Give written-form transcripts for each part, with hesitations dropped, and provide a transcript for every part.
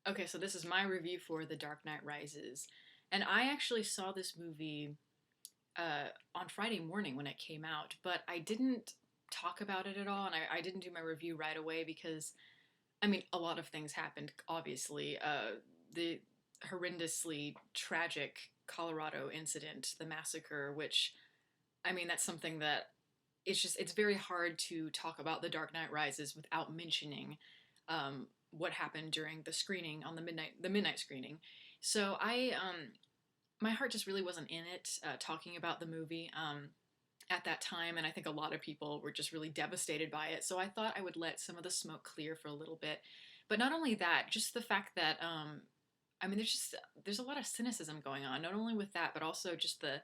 Okay, so this is my review for The Dark Knight Rises. And I actually saw this movie on Friday morning when it came out, but I didn't talk about it at all, and I didn't do my review right away because, I mean, a lot of things happened, obviously. The horrendously tragic Colorado incident, the massacre, which, I mean, that's something that it's very hard to talk about The Dark Knight Rises without mentioning what happened during the screening on the midnight screening. So my heart just really wasn't in it talking about the movie at that time, and I think a lot of people were just really devastated by it. So I thought I would let some of the smoke clear for a little bit. But not only that, just the fact that I mean, there's a lot of cynicism going on, not only with that, but also just the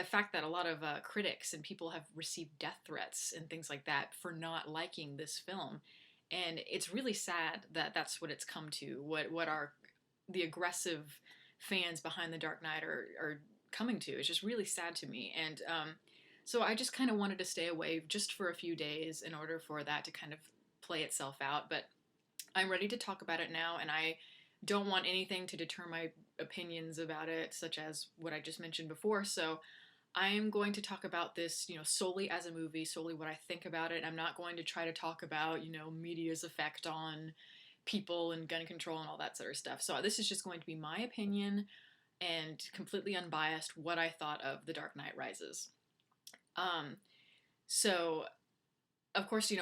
fact that a lot of critics and people have received death threats and things like that for not liking this film, and it's really sad that that's what it's come to. What are the aggressive fans behind the Dark Knight are coming to? It's just really sad to me, and so I just kind of wanted to stay away just for a few days in order for that to kind of play itself out. But I'm ready to talk about it now, and I don't want anything to deter my opinions about it, such as what I just mentioned before. So I am going to talk about this, solely as a movie, solely what I think about it. I'm not going to try to talk about, media's effect on people and gun control and all that sort of stuff. So this is just going to be my opinion and completely unbiased what I thought of The Dark Knight Rises. Um, so of course,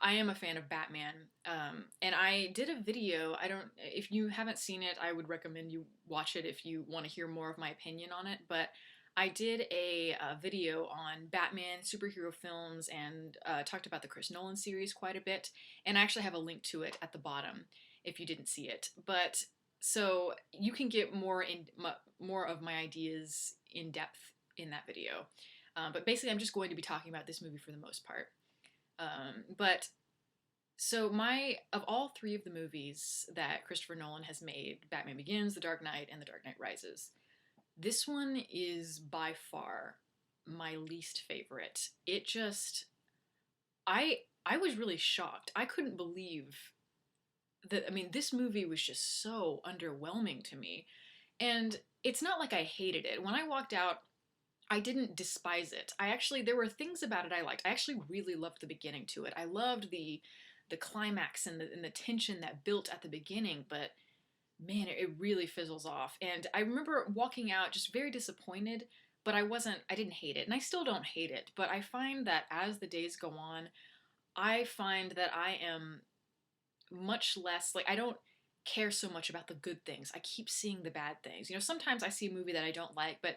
I am a fan of Batman, and I did a video. I don't If you haven't seen it, I would recommend you watch it if you want to hear more of my opinion on it. But I did a video on Batman superhero films and talked about the Chris Nolan series quite a bit, and I actually have a link to it at the bottom if you didn't see it. But so you can get more of my ideas in depth in that video. But basically, I'm just going to be talking about this movie for the most part. But so my of all three of the movies that Christopher Nolan has made, Batman Begins, The Dark Knight, and The Dark Knight Rises, this one is by far my least favorite. I was really shocked. I couldn't believe that. I mean, this movie was just so underwhelming to me. And it's not like I hated it. When I walked out, I didn't despise it. There were things about it I liked. I actually really loved the beginning to it. I loved the climax and the tension that built at the beginning, but man, it really fizzles off. And I remember walking out just very disappointed, but I didn't hate it. And I still don't hate it, but I find that as the days go on, I find that I am much less like I don't care so much about the good things. I keep seeing the bad things. Sometimes I see a movie that I don't like, but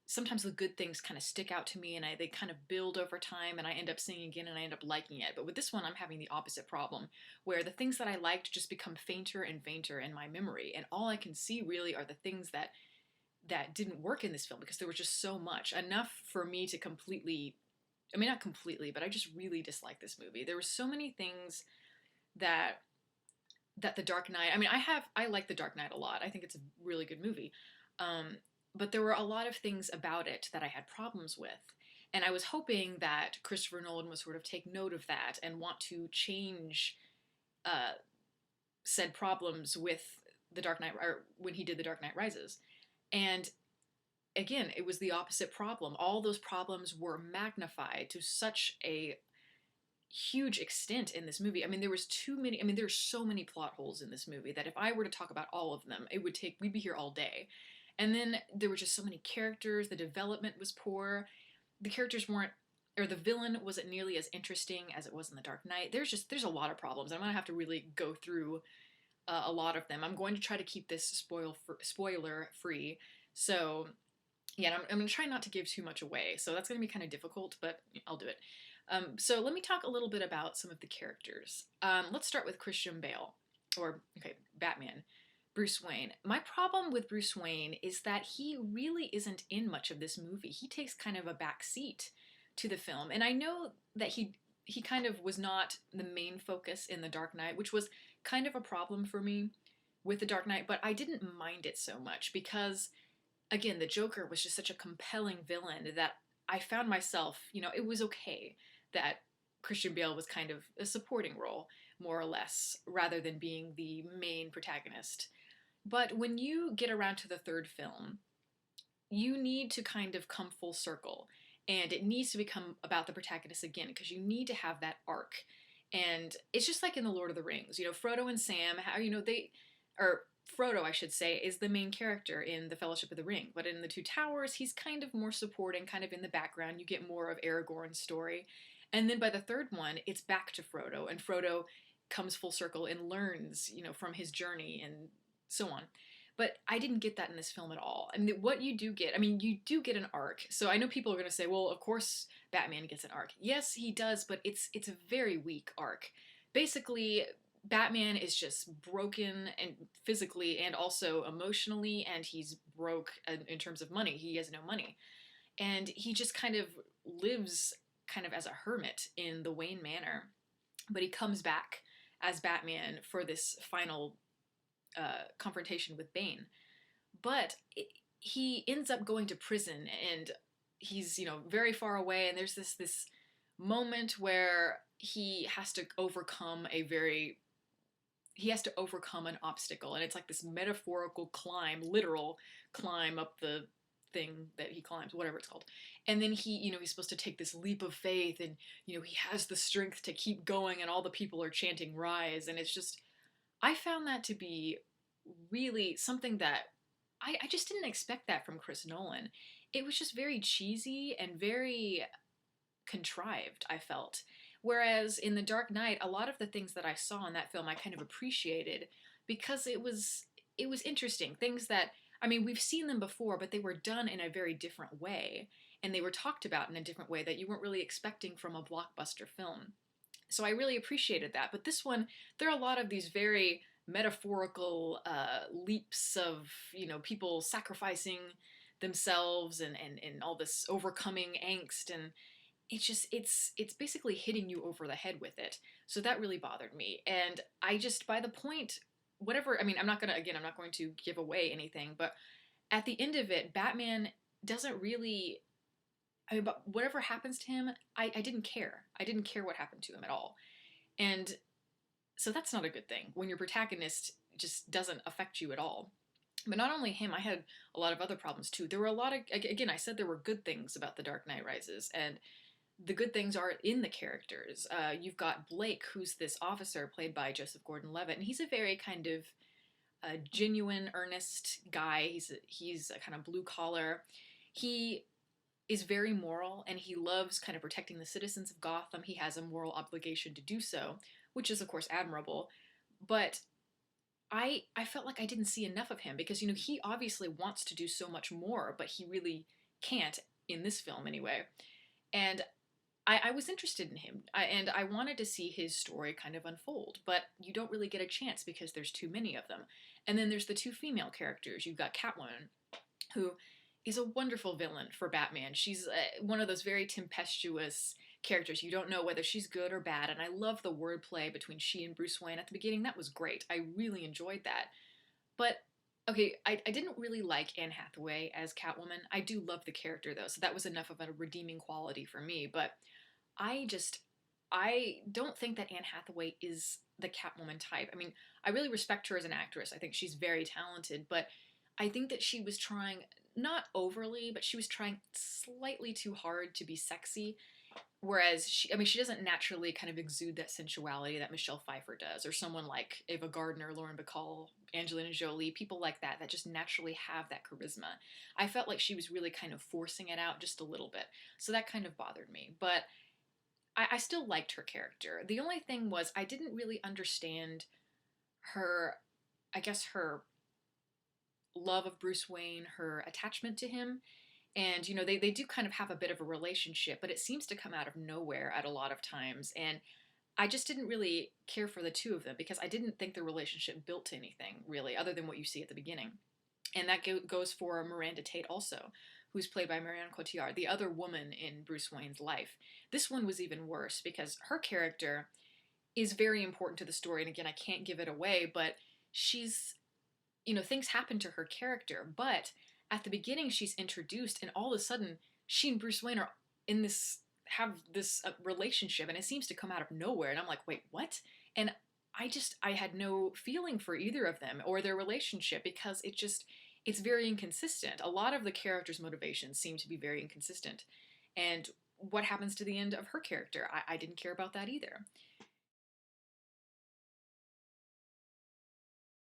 sometimes the good things kind of stick out to me and they kind of build over time and I end up seeing again and I end up liking it. But with this one, I'm having the opposite problem where the things that I liked just become fainter and fainter in my memory. And all I can see really are the things that didn't work in this film because there was just so much. Enough for me to completely, I mean, not completely, but I just really dislike this movie. There were so many things that The Dark Knight, I mean, I like The Dark Knight a lot. I think it's a really good movie. But there were a lot of things about it that I had problems with. And I was hoping that Christopher Nolan would sort of take note of that and want to change uh, said problems with The Dark Knight, or when he did The Dark Knight Rises. And again, it was the opposite problem. All those problems were magnified to such a huge extent in this movie. I mean, there's so many plot holes in this movie that if I were to talk about all of them, we'd be here all day. And then there were just so many characters, the development was poor. The characters weren't or the villain wasn't nearly as interesting as it was in The Dark Knight. There's a lot of problems. I'm going to have to really go through a lot of them. I'm going to try to keep this spoiler free. So, yeah, I'm going to try not to give too much away. So that's going to be kind of difficult, but I'll do it. So let me talk a little bit about some of the characters. Let's start with Christian Bale, Batman. Bruce Wayne. My problem with Bruce Wayne is that he really isn't in much of this movie. He takes kind of a back seat to the film. And I know that he kind of was not the main focus in The Dark Knight, which was kind of a problem for me with The Dark Knight, but I didn't mind it so much because again, the Joker was just such a compelling villain that I found myself, it was okay that Christian Bale was kind of a supporting role more or less, rather than being the main protagonist. But when you get around to the third film, you need to kind of come full circle, and it needs to become about the protagonist again, because you need to have that arc. And it's just like in the Lord of the Rings, Frodo and Sam, how, or Frodo, I should say, is the main character in the Fellowship of the Ring, but in the Two Towers, he's kind of more supporting, kind of in the background. You get more of Aragorn's story. And then by the third one, it's back to Frodo, and Frodo comes full circle and learns, from his journey and so on. But I didn't get that in this film at all. I mean, what you do get, I mean, you do get an arc. So I know people are going to say, well, of course Batman gets an arc. Yes, he does, but it's a very weak arc. Basically, Batman is just broken, and physically and also emotionally, and he's broke in terms of money. He has no money. And he just kind of lives kind of as a hermit in the Wayne Manor. But he comes back as Batman for this final confrontation with Bane. But he ends up going to prison, and he's, very far away, and there's this moment where he has to overcome an obstacle, and it's like this metaphorical climb, literal climb up the thing that he climbs, whatever it's called. And then he's supposed to take this leap of faith, and he has the strength to keep going, and all the people are chanting rise. And it's just, I found that to be really something that I just didn't expect that from Chris Nolan. It was just very cheesy and very contrived, I felt. Whereas in The Dark Knight, a lot of the things that I saw in that film I kind of appreciated, because it was interesting. Things that, I mean, we've seen them before, but they were done in a very different way, and they were talked about in a different way that you weren't really expecting from a blockbuster film. So I really appreciated that. But this one, there are a lot of these very metaphorical leaps of, people sacrificing themselves, and all this overcoming angst, and it's basically hitting you over the head with it. So that really bothered me. And I just, by the point, whatever, I mean, I'm not going to give away anything, but at the end of it, Batman doesn't really, I mean, but whatever happens to him, I didn't care. I didn't care what happened to him at all. And so that's not a good thing when your protagonist just doesn't affect you at all. But not only him, I had a lot of other problems too. There were a lot of, again, I said there were good things about The Dark Knight Rises, and the good things are in the characters. You've got Blake, who's this officer played by Joseph Gordon-Levitt, and he's a very kind of genuine, earnest guy. He's a kind of blue collar. He is very moral, and he loves kind of protecting the citizens of Gotham. He has a moral obligation to do so, which is of course admirable. But I felt like I didn't see enough of him, because he obviously wants to do so much more, but he really can't in this film anyway. And I was interested in him, and I wanted to see his story kind of unfold, but you don't really get a chance because there's too many of them. And then there's the two female characters. You've got Catwoman, who is a wonderful villain for Batman. She's one of those very tempestuous characters. You don't know whether she's good or bad, and I love the wordplay between she and Bruce Wayne at the beginning. That was great. I really enjoyed that. But okay, I didn't really like Anne Hathaway as Catwoman. I do love the character, though, so that was enough of a redeeming quality for me. But I don't think that Anne Hathaway is the Catwoman type. I mean, I really respect her as an actress. I think she's very talented, but I think that she was trying, not overly, but she was trying slightly too hard to be sexy. Whereas she doesn't naturally kind of exude that sensuality that Michelle Pfeiffer does, or someone like Ava Gardner, Lauren Bacall, Angelina Jolie, people like that just naturally have that charisma. I felt like she was really kind of forcing it out just a little bit. So that kind of bothered me. But I still liked her character. The only thing was I didn't really understand her, I guess her love of Bruce Wayne, her attachment to him. And, they do kind of have a bit of a relationship, but it seems to come out of nowhere at a lot of times. And I just didn't really care for the two of them, because I didn't think the relationship built to anything, really, other than what you see at the beginning. And that goes for Miranda Tate also, who's played by Marion Cotillard, the other woman in Bruce Wayne's life. This one was even worse, because her character is very important to the story. And again, I can't give it away, but she's, things happen to her character. But at the beginning, she's introduced, and all of a sudden, she and Bruce Wayne are have this relationship, and it seems to come out of nowhere. And I'm like, wait, what? And I had no feeling for either of them or their relationship because it's very inconsistent. A lot of the characters' motivations seem to be very inconsistent. And what happens to the end of her character? I didn't care about that either.